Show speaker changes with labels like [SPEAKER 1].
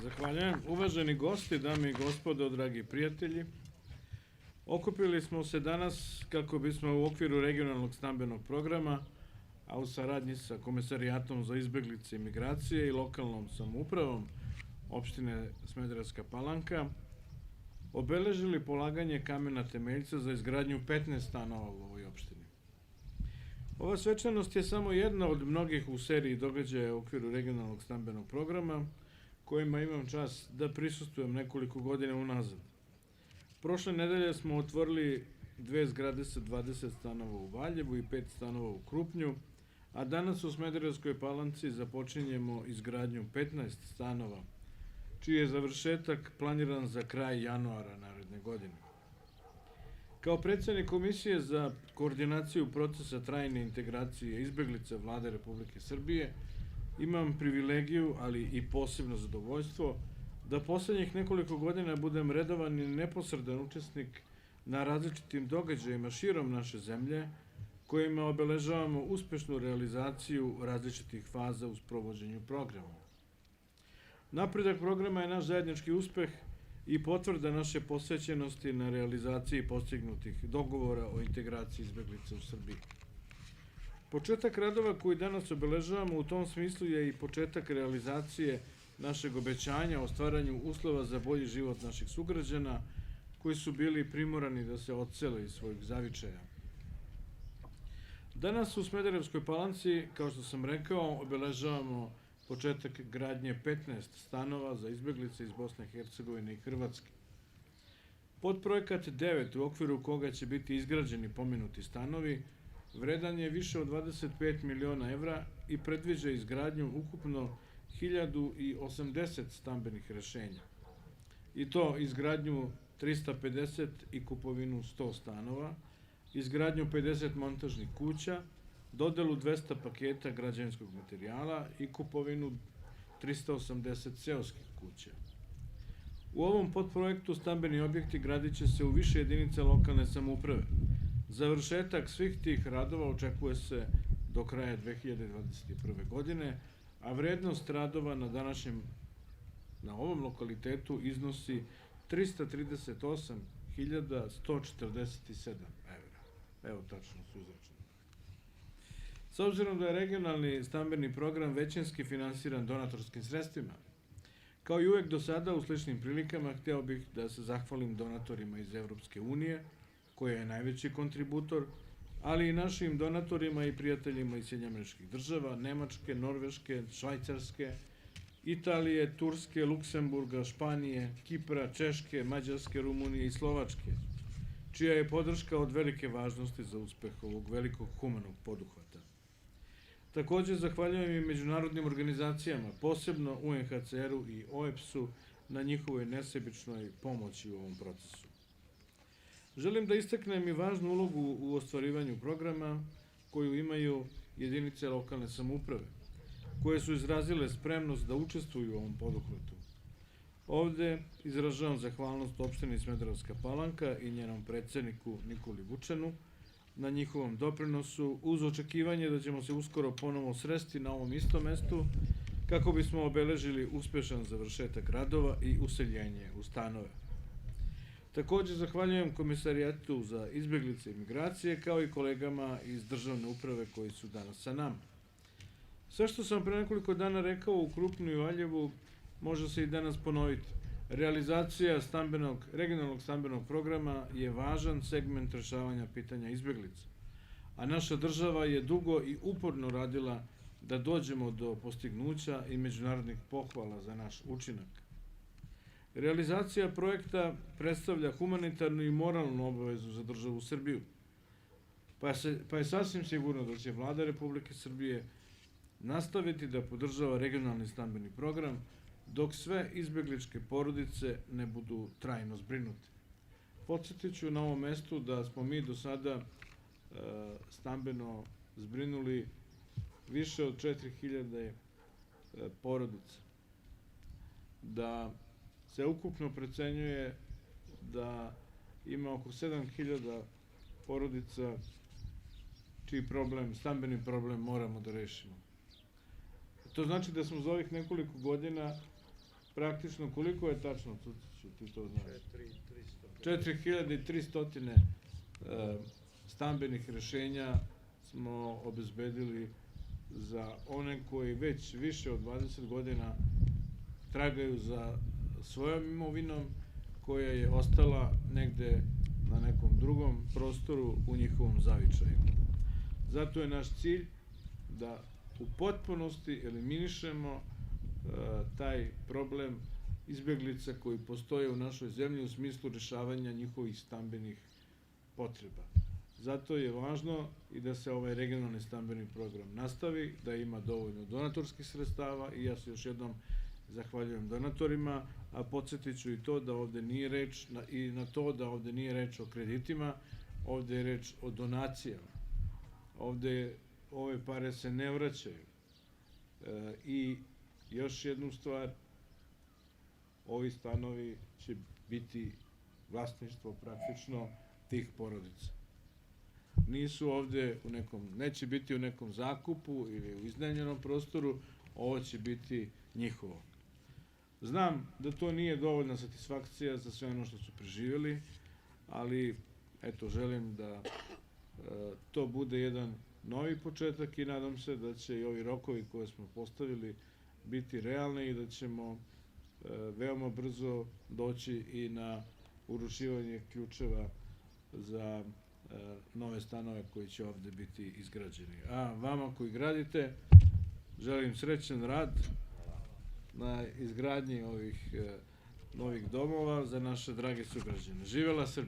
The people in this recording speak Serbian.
[SPEAKER 1] Zahvaljujem. Uvaženi gosti, dame i gospodo, dragi prijatelji, okupili smo se danas kako bismo u okviru regionalnog stambenog programa, a u saradnji sa Komesarijatom za izbeglice i migracije i lokalnom samoupravom opštine Smederevska Palanka, obeležili polaganje kamena temeljca za izgradnju 15 stanova u ovoj opštini. Ova svečanost je samo jedna od mnogih u seriji događaja u okviru regionalnog stambenog programa, kojima imam čast da prisustvujem nekoliko godina unazad. Prošle nedelje smo otvorili 2 zgrade sa 20 stanova u Valjevu i 5 stanova u Krupnju, a danas u Smederevskoj Palanci započinjemo izgradnju 15 stanova, čiji je završetak planiran za kraj januara naredne godine. Kao predsednik Komisije za koordinaciju procesa trajne integracije izbeglica Vlade Republike Srbije, imam privilegiju, ali i posebno zadovoljstvo, da poslednjih nekoliko godina budem redovan i neposredan učesnik na različitim događajima širom naše zemlje, kojima obeležavamo uspešnu realizaciju različitih faza u sprovođenju programa. Napredak programa je naš zajednički uspeh i potvrda naše posvećenosti na realizaciji postignutih dogovora o integraciji izbeglica u Srbiji. Početak radova koji danas obeležavamo u tom smislu je i početak realizacije našeg obećanja o stvaranju uslova za bolji život naših sugrađana, koji su bili primorani da se odsele iz svojih zavičaja. Danas u Smederevskoj Palanci, kao što sam rekao, obeležavamo početak gradnje 15 stanova za izbeglice iz Bosne i Hercegovine i Hrvatske. Podprojekat 9, u okviru koga će biti izgrađeni pomenuti stanovi, vredan je više od 25 miliona evra i predviđa izgradnju ukupno 1080 stambenih rešenja. I to izgradnju 350 i kupovinu 100 stanova, izgradnju 50 montažnih kuća, dodelu 200 paketa građevinskog materijala i kupovinu 380 seoskih kuća. U ovom podprojektu stambeni objekti gradit će se u više jedinica lokalne samouprave. Završetak svih tih radova očekuje se do kraja 2021. godine, a vrednost radova na ovom lokalitetu iznosi 338.147 evra. Evo tačno su izračuni. S obzirom da je regionalni stambeni program većinski finansiran donatorskim sredstvima, kao i uvek do sada u sličnim prilikama, hteo bih da se zahvalim donatorima iz Evropske unije, koja je najveći kontributor, ali i našim donatorima i prijateljima iz Sjedinjenih Američkih Država, Nemačke, Norveške, Švajcarske, Italije, Turske, Luksemburga, Španije, Kipra, Češke, Mađarske, Rumunije i Slovačke, čija je podrška od velike važnosti za uspeh ovog velikog humanog poduhvata. Takođe, zahvaljujem i međunarodnim organizacijama, posebno UNHCR-u i OEBS-u, na njihovoj nesebičnoj pomoći u ovom procesu. Želim da istaknem i važnu ulogu u ostvarivanju programa koju imaju jedinice lokalne samouprave, koje su izrazile spremnost da učestvuju u ovom poduhvatu. Ovde izražavam zahvalnost opštini Smederevska Palanka i njenom predsedniku Nikoli Vučanu na njihovom doprinosu, uz očekivanje da ćemo se uskoro ponovo sresti na ovom istom mestu kako bismo obeležili uspešan završetak radova i useljenje u stanove. Takođe, zahvaljujem Komisarijatu za izbeglice i migracije, kao i kolegama iz državne uprave koji su danas sa nama. Sve što sam pre nekoliko dana rekao u Krupnju i Valjevu može se i danas ponoviti. Realizacija regionalnog stambenog programa je važan segment rešavanja pitanja izbeglica, a naša država je dugo i uporno radila da dođemo do postignuća i međunarodnih pohvala za naš učinak. Realizacija projekta predstavlja humanitarnu i moralnu obavezu za državu Srbiju, pa je sasvim sigurno da će Vlada Republike Srbije nastaviti da podržava regionalni stambeni program dok sve izbegličke porodice ne budu trajno zbrinute. Podsjetiću na ovom mestu da smo mi do sada stambeno zbrinuli više od 4.000 porodica, da se ukupno procenjuje da ima oko 7.000 porodica čiji stambeni problem moramo da rešimo. To znači da smo za ovih nekoliko godina praktično, koliko je tačno, Cuciću, ti to znaš? 4300 stambenih rešenja smo obezbedili za one koji već više od 20 godina tragaju za svojom imovinom koja je ostala negde na nekom drugom prostoru u njihovom zavičaju. Zato je naš cilj da u potpunosti eliminišemo taj problem izbeglica koji postoje u našoj zemlji u smislu rešavanja njihovih stambenih potreba. Zato je važno i da se ovaj regionalni stambeni program nastavi, da ima dovoljno donatorskih sredstava i ja se još jednom zahvaljujem donatorima, a podsjetit ću i to da ovde nije reč i na to da ovde nije reč o kreditima, ovde je reč o donacijama. Ovde ove pare se ne vraćaju. I još jednu stvar, ovi stanovi će biti vlasništvo praktično tih porodica. Nisu ovde neće biti u nekom zakupu ili u iznajmljenom prostoru, ovo će biti njihovo. Znam da to nije dovoljna satisfakcija za sve ono što su preživjeli, ali eto, želim da to bude jedan novi početak i nadam se da će i ovi rokovi koje smo postavili biti realni i da ćemo veoma brzo doći i na uručivanje ključeva za nove stanove koji će ovde biti izgrađeni. A vama koji gradite, želim srećan rad na izgradnji ovih novih domova za naše drage sugrađane. Živela Srbija!